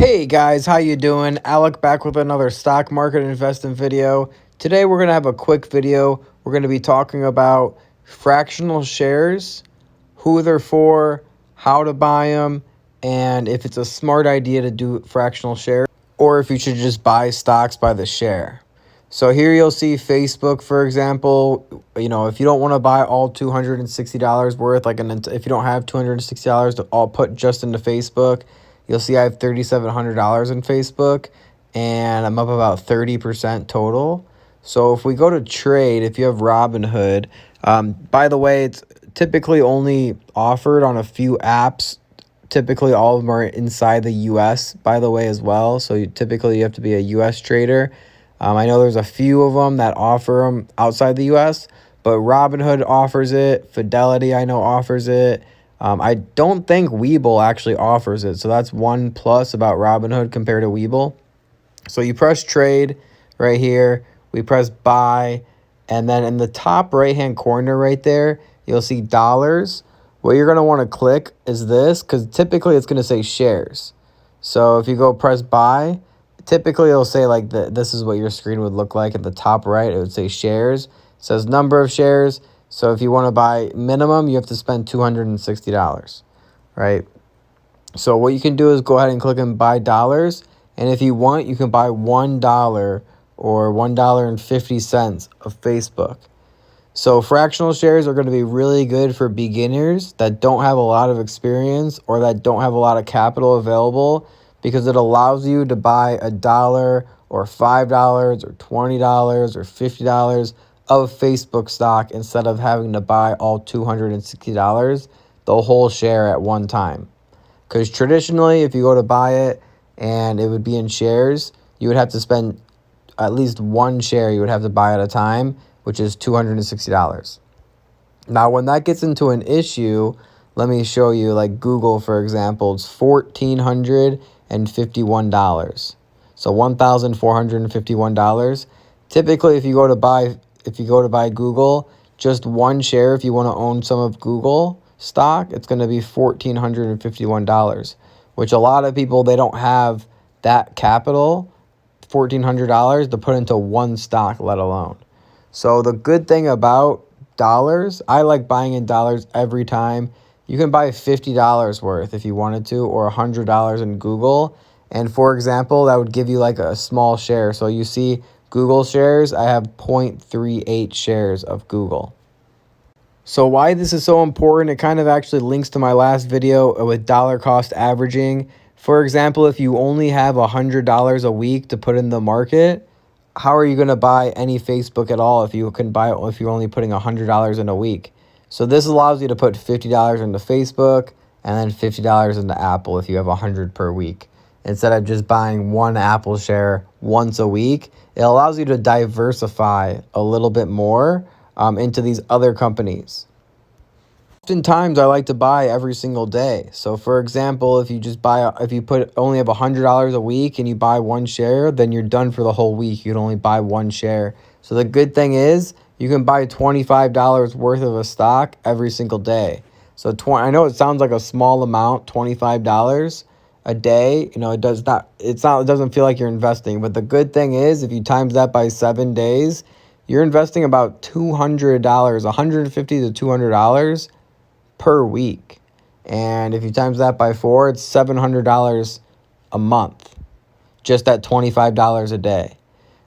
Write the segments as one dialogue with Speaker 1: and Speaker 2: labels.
Speaker 1: Hey guys, how you doing? Alec back with another stock market investing video. Today we're going to have a quick video. We're going to be talking about fractional shares, who they're for, how to buy them, and if it's a smart idea to do fractional shares or if you should just buy stocks by the share. So here you'll see Facebook, for example. If you don't want to buy all $260 worth, if you don't have $260 to all put just into Facebook, you'll see I have $3,700 in Facebook, and I'm up about 30% total. So if we go to trade, if you have Robinhood, by the way, it's typically only offered on a few apps. Typically, all of them are inside the U.S., by the way, as well. So typically, you have to be a U.S. trader. I know there's a few of them that offer them outside the U.S., but Robinhood offers it. Fidelity, I know, offers it. I don't think Webull actually offers it. So that's one plus about Robinhood compared to Webull. So you press trade right here. We press buy. And then in the top right-hand corner right there, you'll see dollars. What you're going to want to click is this, because typically it's going to say shares. So if you go press buy, typically it'll say like this is what your screen would look like at the top right. It would say shares. It says number of shares. So if you want to buy minimum, you have to spend $260, right? So what you can do is go ahead and click on buy dollars. And if you want, you can buy $1 or $1.50 of Facebook. So fractional shares are going to be really good for beginners that don't have a lot of experience or that don't have a lot of capital available, because it allows you to buy $1 or $5 or $20 or $50 of Facebook stock instead of having to buy all $260, the whole share at one time. Because traditionally, if you go to buy it and it would be in shares, you would have to spend at least one share you would have to buy at a time, which is $260. Now, when that gets into an issue, let me show you, like Google, for example, it's $1,451. So $1,451. Typically, if you go to buy Google, just one share, if you want to own some of Google stock, it's going to be $1,451, which a lot of people, they don't have that capital, $1,400, to put into one stock, let alone. So the good thing about dollars, I like buying in dollars every time. You can buy $50 worth if you wanted to, or $100 in Google. And for example, that would give you like a small share. So you see Google shares, I have 0.38 shares of Google. So why this is so important, it kind of actually links to my last video with dollar cost averaging. For example, if you only have $100 a week to put in the market, how are you going to buy any Facebook at all if you're only putting $100 in a week? So this allows you to put $50 into Facebook and then $50 into Apple if you have $100 per week. Instead of just buying one Apple share once a week, it allows you to diversify a little bit more into these other companies. Oftentimes, I like to buy every single day. So, for example, if you only have $100 a week and you buy one share, then you're done for the whole week. You can only buy one share. So the good thing is you can buy $25 worth of a stock every single day. So I know it sounds like a small amount, $25 a day. It doesn't feel like you're investing. But the good thing is, if you times that by 7 days, you're investing about $200, $150 to $200 per week. And if you times that by 4, it's $700 a month, just at $25 a day.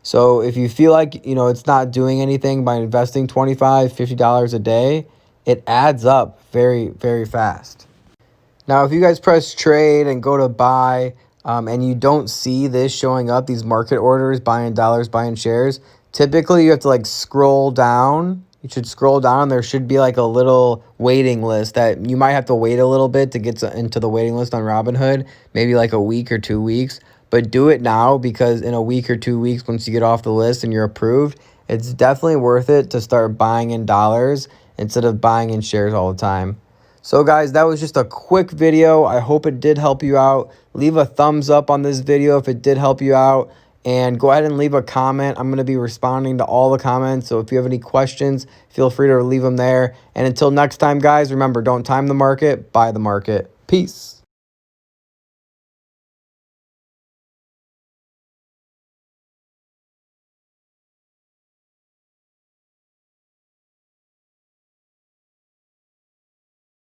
Speaker 1: So if you feel like, it's not doing anything by investing $25, $50 a day, it adds up very, very fast. Now, if you guys press trade and go to buy, and you don't see this showing up, these market orders, buying dollars, buying shares, typically you have to scroll down. You should scroll down. There should be a little waiting list that you might have to wait a little bit to get into the waiting list on Robinhood, maybe a week or 2 weeks. But do it now, because in a week or 2 weeks, once you get off the list and you're approved, it's definitely worth it to start buying in dollars instead of buying in shares all the time. So guys, that was just a quick video. I hope it did help you out. Leave a thumbs up on this video if it did help you out. And go ahead and leave a comment. I'm going to be responding to all the comments. So if you have any questions, feel free to leave them there. And until next time, guys, remember, don't time the market, buy the market. Peace.